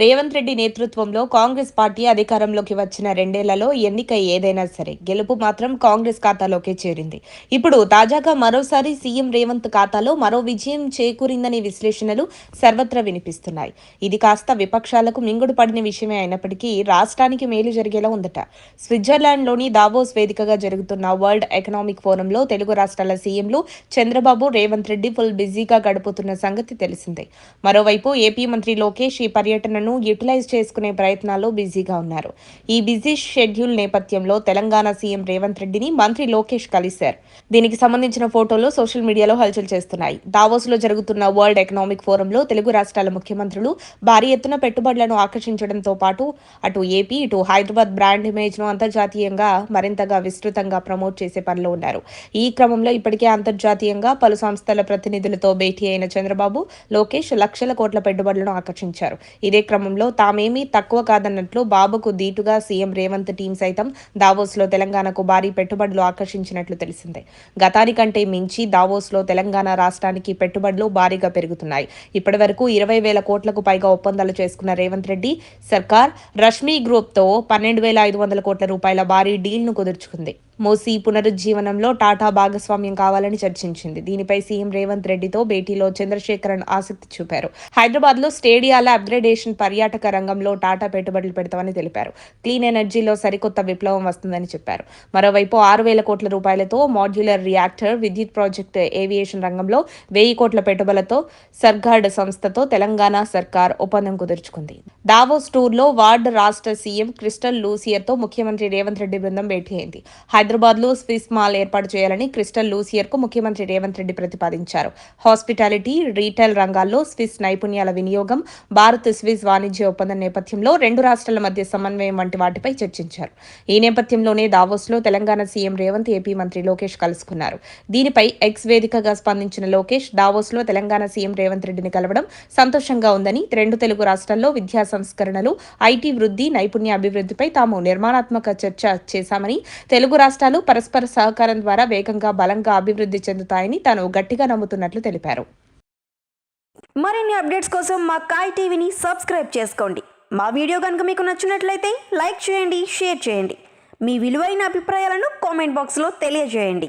రేవంత్ రెడ్డి నేతృత్వంలో కాంగ్రెస్ పార్టీ అధికారంలోకి వచ్చిన రెండేళ్లలో ఎన్నిక ఏదైనా సరే గెలుపు మాత్రం కాంగ్రెస్ ఖాతాలోకే చేరింది. ఇప్పుడు తాజాగా మరోసారి సీఎం రేవంత్ ఖాతాలో మరో విజయం చేకూరిందనే విశ్లేషణలు సర్వత్రా వినిపిస్తున్నాయి. ఇది కాస్త విపక్షాలకు మింగుడు పడిన విషయమే అయినప్పటికీ రాష్ట్రానికి మేలు జరిగేలా ఉందట. స్విట్జర్లాండ్లోని దావోస్ వేదికగా జరుగుతున్న వరల్డ్ ఎకనామిక్ ఫోరంలో తెలుగు రాష్ట్రాల సీఎంలు చంద్రబాబు, రేవంత్ రెడ్డి ఫుల్ బిజీగా గడుపుతున్న సంగతి తెలిసిందే. మరోవైపు ఏపీ మంత్రి లోకేష్ ఈ పర్యటనను యూటిలైజ్ చేసుకునే ప్రయత్నాల్లో బిజీగా ఉన్నారు. ఈ బిజీ షెడ్యూల్ నేపథ్యంలో తెలంగాణ సీఎం రేవంత్ రెడ్డిని మంత్రి లోకేష్ కలిశారు. దీనికి సంబంధించిన ఫోటోలు సోషల్ మీడియాలో హల్చల్ చేస్తున్నాయి. దావోస్ లో జరుగుతున్న వరల్డ్ ఎకనామిక్ ఫోరంలో తెలుగు రాష్ట్రాల ముఖ్యమంత్రులు భారీ ఎత్తున పెట్టుబడులను ఆకర్షించడంతో పాటు అటు ఏపీ ఇటు హైదరాబాద్ బ్రాండ్ ఇమేజ్ ను అంతర్జాతీయంగా మరింతగా విస్తృతంగా ప్రమోట్ చేసే పనిలో ఉన్నారు. ఈ క్రమంలో ఇప్పటికే అంతర్జాతీయంగా పలు సంస్థల ప్రతినిధులతో భేటీ అయిన చంద్రబాబు, లోకేష్ లక్షల కోట్ల పెట్టుబడులను ఆకర్షించారు. ఇదే క్రమంలో తామేమీ తక్కువ కాదన్నట్లు బాబుకు దీటుగా సీఎం రేవంత్ టీం సైతం దావోస్లో తెలంగాణకు భారీ పెట్టుబడులు ఆకర్షించినట్లు తెలిసిందే. గతానికంటే మించి దావోస్లో తెలంగాణ రాష్ట్రానికి పెట్టుబడులు భారీగా పెరుగుతున్నాయి. ఇప్పటి వరకు 20,000 కోట్లకు పైగా ఒప్పందాలు చేసుకున్న రేవంత్ రెడ్డి సర్కార్ రష్మీ గ్రూప్తో 12,500 కోట్ల రూపాయల భారీ డీల్ను కుదుర్చుకుంది. మూసీ పునరుజ్జీవనంలో టాటా భాగస్వామ్యం కావాలని చర్చించింది. దీనిపై సీఎం రేవంత్ రెడ్డితో భేటీలో చంద్రశేఖరన్ ఆసక్తి చూపారు. హైదరాబాద్ లో స్టేడియాల అప్గ్రేడేషన్, పర్యాటక రంగంలో టాటా పెట్టుబడులు పెడతామని తెలిపారు. క్లీన్ ఎనర్జీలో సరికొత్త విప్లవం వస్తుందని చెప్పారు. మరోవైపు 6,000 కోట్ల రూపాయలతో మాడ్యులర్ రియాక్టర్, విద్యుత్ ప్రాజెక్టు, ఏవియేషన్ రంగంలో 1,000 కోట్ల పెట్టుబడులతో సర్గార్డ్ సంస్థతో తెలంగాణ సర్కార్ ఒప్పందం కుదుర్చుకుంది. దావోస్ టూర్లో వార్డ్ రాష్ట్ర సీఎం క్రిస్టల్ లూసియర్తో ముఖ్యమంత్రి రేవంత్ రెడ్డి బృందం భేటీ అయింది. హైదరాబాద్ లో స్విస్ మాల్ ఏర్పాటు చేయాలని క్రిస్టల్ లూసియర్ కు ముఖ్యమంత్రి రేవంత్ రెడ్డి ప్రతిపాదించారు. హాస్పిటాలిటీ, రీటైల్ రంగాల్లో స్విస్ నైపుణ్యాల వినియోగం, భారత్ స్విస్ వాణిజ్య ఒప్పందం నేపథ్యంలో రెండు రాష్ట్రాల మధ్య సమన్వయం వంటి వాటిపై చర్చించారు. ఈ నేపథ్యంలోనే దావోస్ లో తెలంగాణ సీఎం రేవంత్, ఏపీ మంత్రి లోకేష్ కలుసుకున్నారు. దీనిపై ఎక్స్ వేదికగా స్పందించిన లోకేష్ దావోస్ లో తెలంగాణ సీఎం రేవంత్ రెడ్డిని కలవడం సంతోషంగా ఉందని, రెండు తెలుగు రాష్ట్రాల్లో విద్యా సంస్కరణలు, ఐటీ వృద్ధి, నైపుణ్య అభివృద్ధిపై తాము నిర్మాణాత్మక చర్చ చేశామని, తెలుగు రాష్ట్రాలు పరస్పర సహకారం ద్వారా వేగంగా, బలంగా అభివృద్ధి చెందుతాయని తాను గట్టిగా నమ్ముతున్నట్లు తెలిపారు. మరిన్ని అప్డేట్స్ కోసం మా కాయ్ టీవీని సబ్స్క్రైబ్ చేసుకోండి. మా వీడియో కనుక మీకు నచ్చినట్లయితే లైక్ చేయండి, షేర్ చేయండి. మీ విలువైన అభిప్రాయాలను కామెంట్ బాక్స్లో తెలియజేయండి.